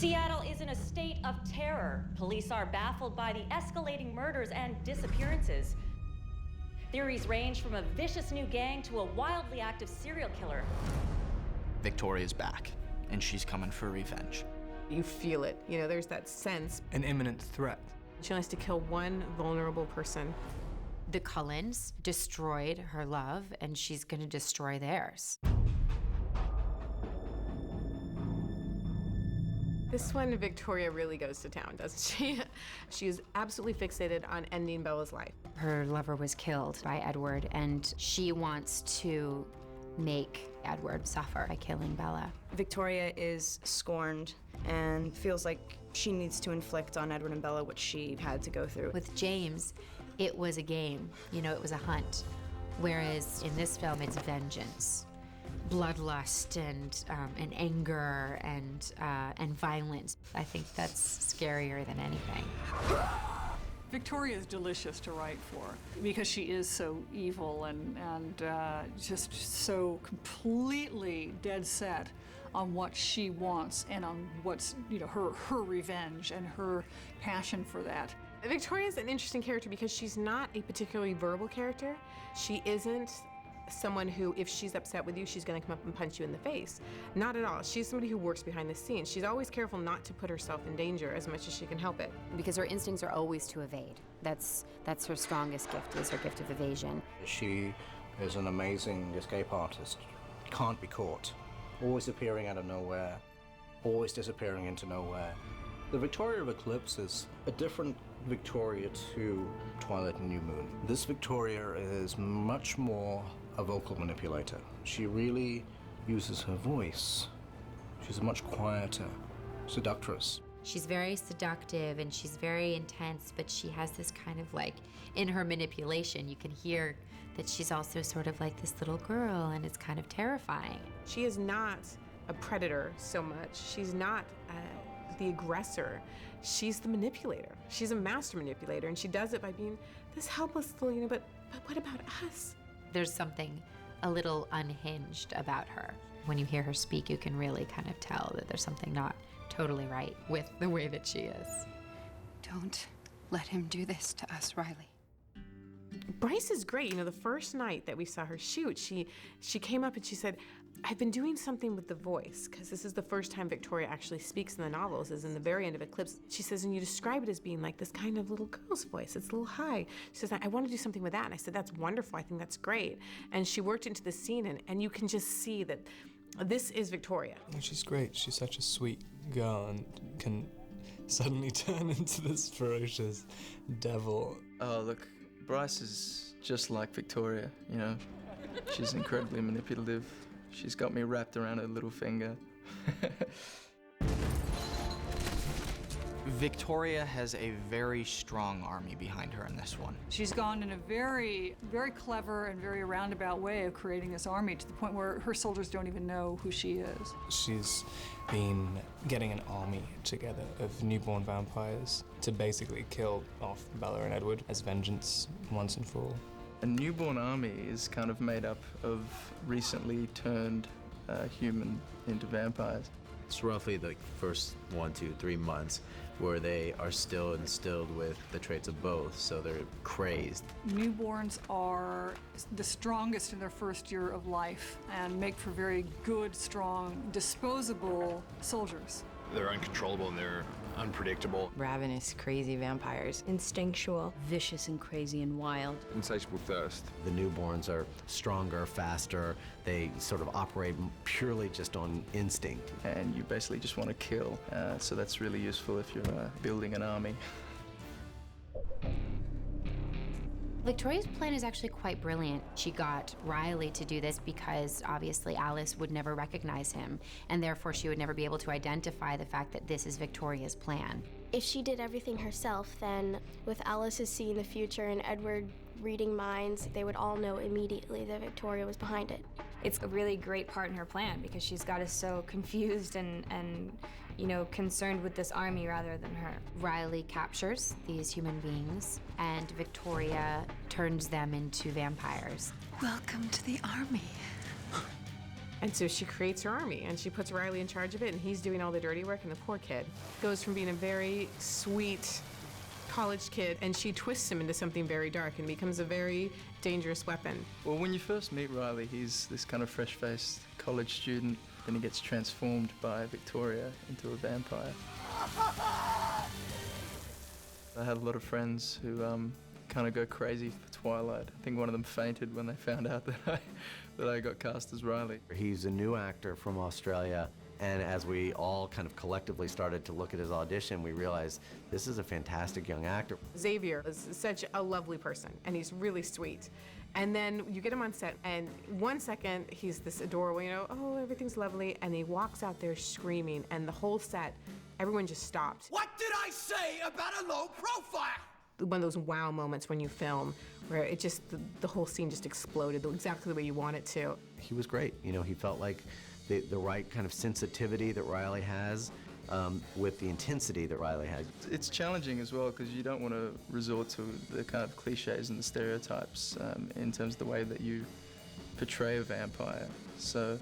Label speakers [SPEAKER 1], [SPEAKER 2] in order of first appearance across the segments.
[SPEAKER 1] Seattle is in a state of terror. Police are baffled by the escalating murders and disappearances. Theories range from a vicious new gang to a wildly active serial killer.
[SPEAKER 2] Victoria's back, and she's coming for revenge.
[SPEAKER 3] You feel it, there's that sense.
[SPEAKER 4] An imminent threat.
[SPEAKER 3] She only has to kill one vulnerable person.
[SPEAKER 5] The Cullens destroyed her love, and she's gonna destroy theirs.
[SPEAKER 3] This one, Victoria really goes to town, doesn't she? She is absolutely fixated on ending Bella's life.
[SPEAKER 5] Her lover was killed by Edward, and she wants to make Edward suffer by killing Bella.
[SPEAKER 6] Victoria is scorned and feels like she needs to inflict on Edward and Bella what she had to go through.
[SPEAKER 5] With James, it was a game, it was a hunt. Whereas in this film, it's vengeance. Bloodlust and anger and violence. I think that's scarier than anything.
[SPEAKER 7] Victoria is delicious to write for because she is so evil and just so completely dead set on what she wants and on what's her revenge and her passion for that.
[SPEAKER 3] Victoria's an interesting character because she's not a particularly verbal character. She isn't someone who, if she's upset with you, she's gonna come up and punch you in the face. Not at all. She's somebody who works behind the scenes. She's always careful not to put herself in danger as much as she can help it.
[SPEAKER 5] Because her instincts are always to evade. That's her strongest gift, is her gift of evasion.
[SPEAKER 8] She is an amazing escape artist. Can't be caught. Always appearing out of nowhere, always disappearing into nowhere. The Victoria of Eclipse is a different Victoria to Twilight and New Moon. This Victoria is much more a vocal manipulator. She really uses her voice. She's a much quieter seductress.
[SPEAKER 5] She's very seductive and she's very intense, but she has this kind of in her manipulation, you can hear that she's also sort of like this little girl, and it's kind of terrifying.
[SPEAKER 3] She is not a predator so much. She's not the aggressor. She's the manipulator. She's a master manipulator, and she does it by being this helpless little, but what about us?
[SPEAKER 5] There's something a little unhinged about her. When you hear her speak, you can really kind of tell that there's something not totally right with the way that she is.
[SPEAKER 9] Don't let him do this to us, Riley.
[SPEAKER 3] Bryce is great. The first night that we saw her shoot, she came up and she said, I've been doing something with the voice, because this is the first time Victoria actually speaks in the novels, is in the very end of Eclipse. She says, and you describe it as being like this kind of little girl's voice. It's a little high. She says, I want to do something with that. And I said, that's wonderful. I think that's great. And she worked into the scene, and you can just see that this is Victoria.
[SPEAKER 4] She's great. She's such a sweet girl and can suddenly turn into this ferocious devil.
[SPEAKER 10] Oh, look, Bryce is just like Victoria, She's incredibly manipulative. She's got me wrapped around her little finger.
[SPEAKER 2] Victoria has a very strong army behind her in this one.
[SPEAKER 7] She's gone in a very, very clever and very roundabout way of creating this army to the point where her soldiers don't even know who she is.
[SPEAKER 4] She's been getting an army together of newborn vampires to basically kill off Bella and Edward as vengeance once and for all.
[SPEAKER 10] A newborn army is kind of made up of recently turned human into vampires.
[SPEAKER 11] It's roughly the first 1, 2, 3 months where they are still instilled with the traits of both, so they're crazed.
[SPEAKER 7] Newborns are the strongest in their first year of life and make for very good, strong, disposable soldiers.
[SPEAKER 12] They're uncontrollable and they're unpredictable.
[SPEAKER 6] Ravenous, crazy vampires. Instinctual.
[SPEAKER 9] Vicious and crazy and wild.
[SPEAKER 12] Insatiable thirst.
[SPEAKER 11] The newborns are stronger, faster. They sort of operate purely just on instinct.
[SPEAKER 10] And you basically just want to kill. So that's really useful if you're building an army.
[SPEAKER 5] Victoria's plan is actually quite brilliant. She got Riley to do this because obviously Alice would never recognize him, and therefore she would never be able to identify the fact that this is Victoria's plan.
[SPEAKER 13] If she did everything herself, then with Alice seeing the future and Edward reading minds, they would all know immediately that Victoria was behind it.
[SPEAKER 6] It's a really great part in her plan because she's got us so confused and concerned with this army rather than her.
[SPEAKER 5] Riley captures these human beings, and Victoria turns them into vampires.
[SPEAKER 9] Welcome to the army.
[SPEAKER 3] And so she creates her army, and she puts Riley in charge of it, and he's doing all the dirty work, and the poor kid goes from being a very sweet college kid, and she twists him into something very dark and becomes a very dangerous weapon.
[SPEAKER 10] Well, when you first meet Riley, he's this kind of fresh-faced college student, then he gets transformed by Victoria into a vampire. I had a lot of friends who kind of go crazy for Twilight. I think one of them fainted when they found out that I got cast as Riley.
[SPEAKER 11] He's a new actor from Australia, and as we all kind of collectively started to look at his audition, we realized this is a fantastic young actor.
[SPEAKER 3] Xavier is such a lovely person, and he's really sweet. And then you get him on set, and 1 second he's this adorable, you know, oh, everything's lovely, and he walks out there screaming, and the whole set, everyone just stopped.
[SPEAKER 14] What did I say about a low profile?
[SPEAKER 3] One of those wow moments when you film, where it just, the whole scene just exploded exactly the way you want it to.
[SPEAKER 11] He was great. You know, he felt like the right kind of sensitivity that Riley has with the intensity that Riley has.
[SPEAKER 10] It's challenging as well because you don't want to resort to the kind of cliches and the stereotypes in terms of the way that you portray a vampire. So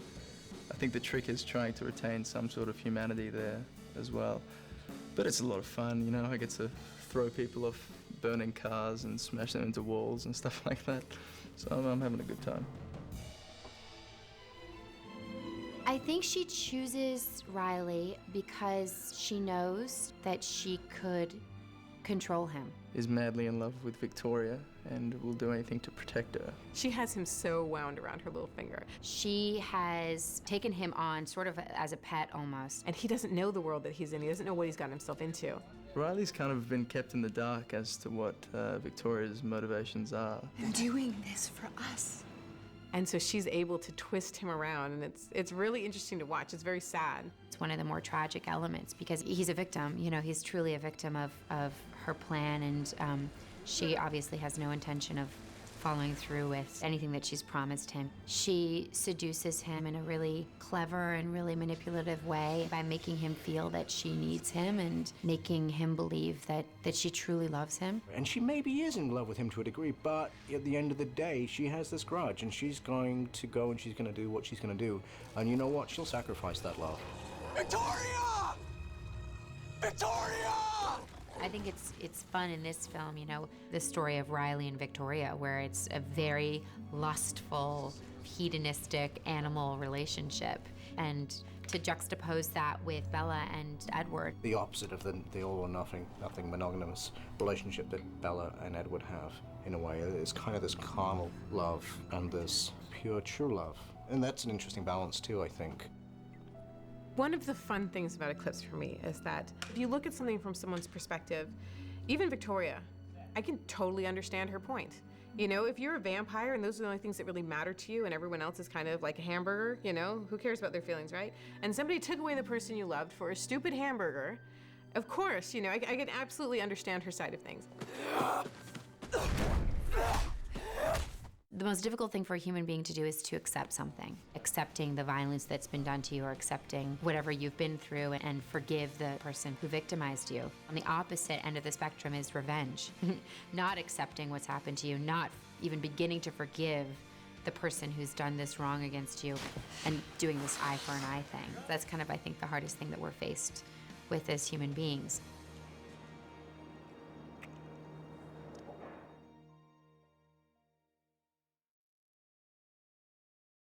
[SPEAKER 10] I think the trick is trying to retain some sort of humanity there as well. But it's a lot of fun, you know, I get to throw people off burning cars and smash them into walls and stuff like that. So I'm having a good time.
[SPEAKER 5] I think she chooses Riley because she knows that she could control him.
[SPEAKER 10] Is madly in love with Victoria and will do anything to protect her.
[SPEAKER 3] She has him so wound around her little finger.
[SPEAKER 5] She has taken him on sort of as a pet almost.
[SPEAKER 3] And he doesn't know the world that he's in. He doesn't know what he's gotten himself into.
[SPEAKER 10] Riley's kind of been kept in the dark as to what Victoria's motivations are.
[SPEAKER 9] You're doing this for us.
[SPEAKER 3] And so she's able to twist him around, and it's really interesting to watch. It's very sad.
[SPEAKER 5] It's one of the more tragic elements because he's a victim. You know, he's truly a victim of her plan, and she obviously has no intention of following through with anything that she's promised him. She seduces him in a really clever and really manipulative way by making him feel that she needs him and making him believe that she truly loves him.
[SPEAKER 8] And she maybe is in love with him to a degree, but at the end of the day, she has this grudge, and she's going to go and she's going to do what she's going to do. And you know what? She'll sacrifice that love.
[SPEAKER 14] Victoria! Victoria!
[SPEAKER 5] I think it's fun in this film, you know, the story of Riley and Victoria, where it's a very lustful, hedonistic animal relationship. And to juxtapose that with Bella and Edward.
[SPEAKER 8] The opposite of the all or nothing monogamous relationship that Bella and Edward have, in a way. It's kind of this carnal love and this pure, true love. And that's an interesting balance too, I think.
[SPEAKER 3] One of the fun things about Eclipse for me is that if you look at something from someone's perspective, even Victoria, I can totally understand her point. You know, if you're a vampire and those are the only things that really matter to you and everyone else is kind of like a hamburger, you know, who cares about their feelings, right? And somebody took away the person you loved for a stupid hamburger, of course, you know, I can absolutely understand her side of things.
[SPEAKER 5] The most difficult thing for a human being to do is to accept something. Accepting the violence that's been done to you or accepting whatever you've been through and forgive the person who victimized you. On the opposite end of the spectrum is revenge. Not accepting what's happened to you, not even beginning to forgive the person who's done this wrong against you and doing this eye for an eye thing. That's kind of, I think, the hardest thing that we're faced with as human beings.